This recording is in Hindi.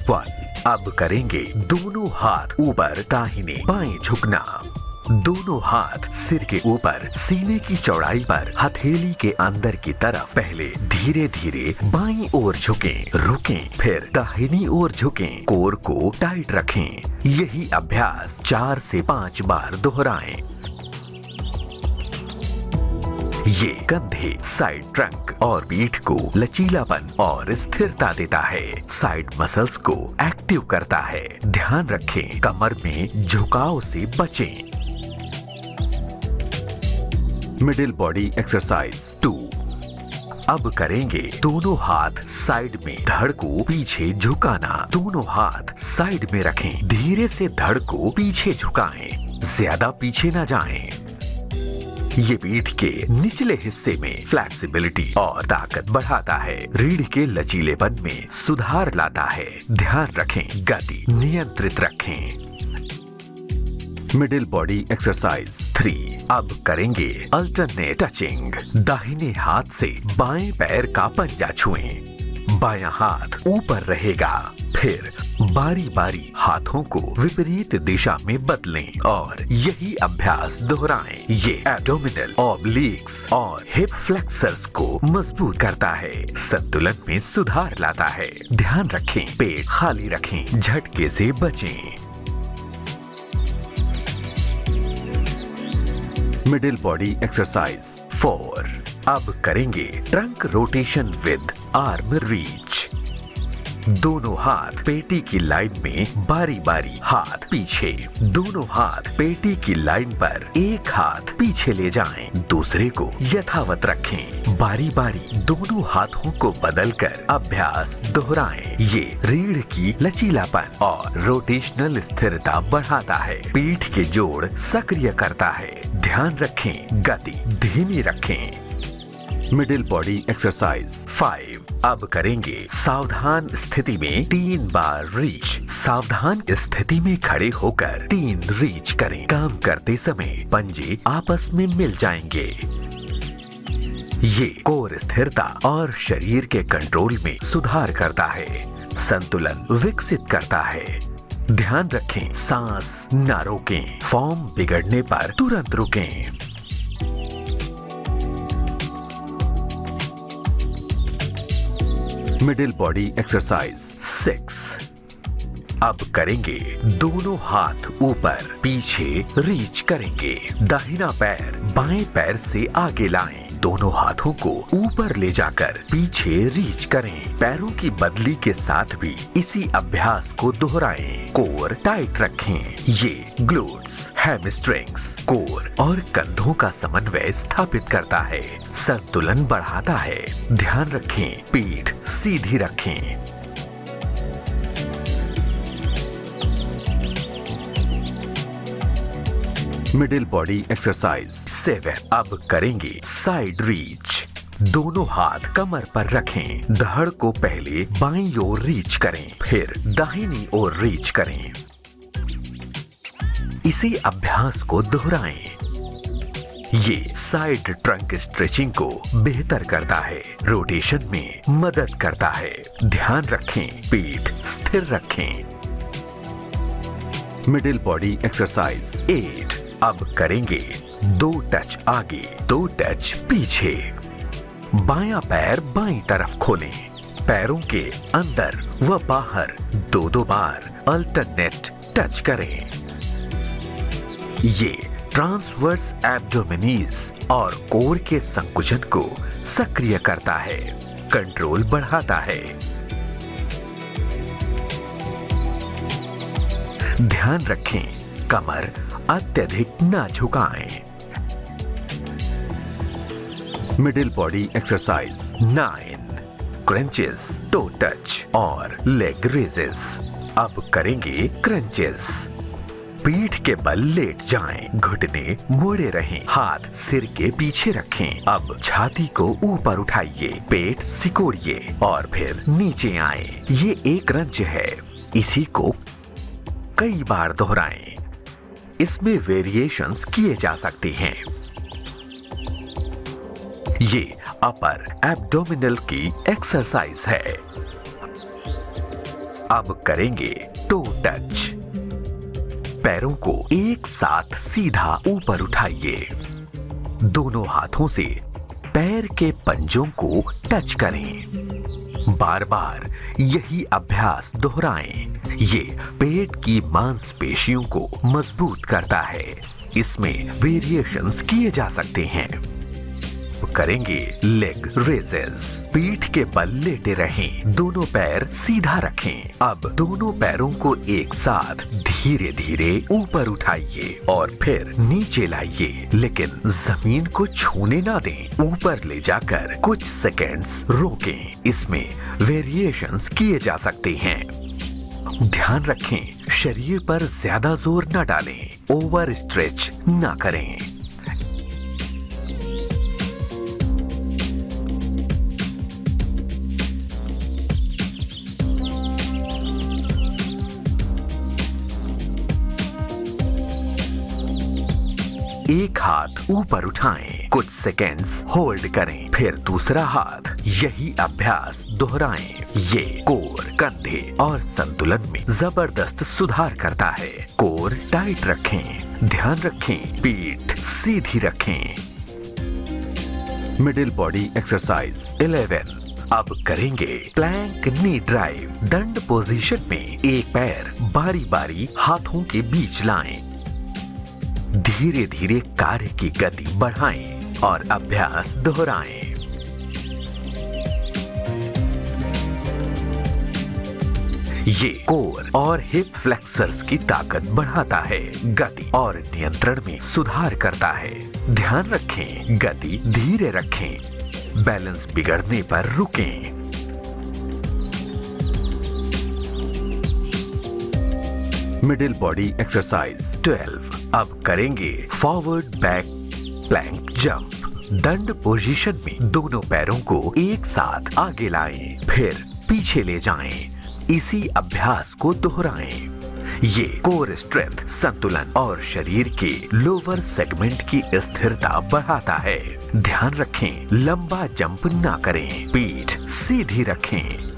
1। अब करेंगे दोनों हाथ ऊपर दाहिने बाएं झुकना। दोनों हाथ सिर के ऊपर सीने की चौड़ाई पर हथेली के अंदर की तरफ पहले धीरे धीरे बाईं ओर झुकें, रुकें, फिर दाहिनी ओर झुकें, कोर को टाइट रखें। यही अभ्यास 4 से 5 बार दोहराएं। ये कंधे, साइड ट्रंक और पीठ को लचीलापन और स्थिरता देता है, साइड मसल्स को एक्टिव करता है। ध्यान रखें, कमर में झुकाव से बचें। Middle body exercise 2। अब करेंगे दोनों हाथ साइड में, धड़ को पीछे झुकाना। दोनों हाथ साइड में रखें, धीरे से धड़ को पीछे झुकाएं, ज्यादा पीछे न जाएं। ये पीठ के निचले हिस्से में फ्लेक्सिबिलिटी और ताकत बढ़ाता है, रीढ़ के लचीलेपन में सुधार लाता है। ध्यान रखें, गति नियंत्रित रखें। Middle body exercise 3। अब करेंगे अल्टरनेट टचिंग। दाहिने हाथ से बाएं पैर का पंजा छुएं, बायां हाथ ऊपर रहेगा। फिर बारी बारी हाथों को विपरीत दिशा में बदलें और यही अभ्यास दोहराएं। ये एब्डोमिनल, ऑब्लिक्स और हिप फ्लेक्सर्स को मजबूत करता है, संतुलन में सुधार लाता है। ध्यान रखें, पेट खाली रखें, झटके से बचें। Middle body exercise 4। अब करेंगे trunk rotation with arm reach. दोनों हाथ पेटी की लाइन में बारी बारी हाथ पीछे। दोनों हाथ पेटी की लाइन पर एक हाथ पीछे ले जाएं, दूसरे को यथावत रखें। बारी बारी दोनों हाथों को बदलकर अभ्यास दोहराएं। ये रीढ़ की लचीलापन और रोटेशनल स्थिरता बढ़ाता है, पीठ के जोड़ सक्रिय करता है। ध्यान रखें, गति धीमी रखें। Middle body exercise 5। अब करेंगे सावधान स्थिति में 3 बार रीच। सावधान स्थिति में खड़े होकर 3 रीच करें। काम करते समय पंजे आपस में मिल जाएंगे। ये कोर स्थिरता और शरीर के कंट्रोल में सुधार करता है, संतुलन विकसित करता है। ध्यान रखें, सांस न रोकें, फॉर्म बिगड़ने पर तुरंत रुकें। Middle body exercise 6। अब करेंगे दोनों हाथ ऊपर पीछे रीच करेंगे। दाहिना पैर बाएं पैर से आगे लाएं, दोनों हाथों को ऊपर ले जाकर पीछे रीच करें। पैरों की बदली के साथ भी इसी अभ्यास को दोहराएं। कोर टाइट रखें। ये ग्लूट्स, हैमस्ट्रिंग्स, कोर और कंधों का समन्वय स्थापित करता है, संतुलन बढ़ाता है। ध्यान रखें, पीठ सीधी रखें। Middle body exercise 7। अब करेंगे साइड रीच। दोनों हाथ कमर पर रखें, धड़ को पहले बाईं ओर रीच करें, फिर दाहिनी ओर रीच करें। इसी अभ्यास को दोहराएं। ये साइड ट्रंक स्ट्रेचिंग को बेहतर करता है, रोटेशन में मदद करता है। ध्यान रखें, पीठ स्थिर रखें। Middle body exercise 8। अब करेंगे 2 टच आगे, 2 टच पीछे। बायां पैर बाईं तरफ खोलें, पैरों के अंदर व बाहर 2-2 बार अल्टरनेट टच करें। ये ट्रांसवर्स एब्डोमिनीज और कोर के संकुचन को सक्रिय करता है, कंट्रोल बढ़ाता है। ध्यान रखें, कमर अत्यधिक न झुकाएं। Middle body exercise 9। Crunches, toe touch और लेग रेजेस। अब करेंगे क्रंचेस। पीठ के बल लेट जाएं, घुटने मुड़े रहें, हाथ सिर के पीछे रखें। अब छाती को ऊपर उठाइए, पेट सिकोड़िए और फिर नीचे आए। ये एक क्रंच है, इसी को कई बार दोहराएं। इसमें वेरिएशंस किए जा सकते हैं। ये अपर एब्डोमिनल की एक्सरसाइज है। अब करेंगे टो टच। पैरों को एक साथ सीधा ऊपर उठाइए। दोनों हाथों से पैर के पंजों को टच करें। बार बार यही अभ्यास दोहराएं। ये पेट की मांसपेशियों को मजबूत करता है। इसमें वेरिएशंस किए जा सकते हैं। करेंगे लेग रेजेस। पीठ के बल लेटे रहें, दोनों पैर सीधा रखें। अब दोनों पैरों को एक साथ धीरे धीरे ऊपर उठाइए और फिर नीचे लाइए, लेकिन जमीन को छूने ना दें। ऊपर ले जाकर कुछ सेकेंड्स रोकें। इसमें वेरिएशंस किए जा सकते हैं। ध्यान रखें, शरीर पर ज्यादा जोर न डालें, ओवर स्ट्रेच ना करें। एक हाथ ऊपर उठाएं, कुछ सेकेंड्स होल्ड करें, फिर दूसरा हाथ। यही अभ्यास दोहराएं। ये कोर, कंधे और संतुलन में जबरदस्त सुधार करता है। कोर टाइट रखें, ध्यान रखें, पीठ सीधी रखें। Middle body exercise 11। अब करेंगे प्लैंक नी ड्राइव। दंड पोजीशन में एक पैर बारी बारी हाथों के बीच लाएं। धीरे धीरे कार्य की गति बढ़ाएं और अभ्यास दोहराएं। ये कोर और हिप फ्लेक्सर्स की ताकत बढ़ाता है, गति और नियंत्रण में सुधार करता है। ध्यान रखें, गति धीरे रखें, बैलेंस बिगड़ने पर रुकें। Middle body exercise 12। अब करेंगे फॉरवर्ड बैक प्लैंक जंप। दंड पोजीशन में दोनों पैरों को एक साथ आगे लाएं, फिर पीछे ले जाएं। इसी अभ्यास को दोहराएं। ये कोर स्ट्रेंथ, संतुलन और शरीर के लोअर सेगमेंट की स्थिरता बढ़ाता है। ध्यान रखें, लंबा जंप ना करें, पीठ सीधी रखें।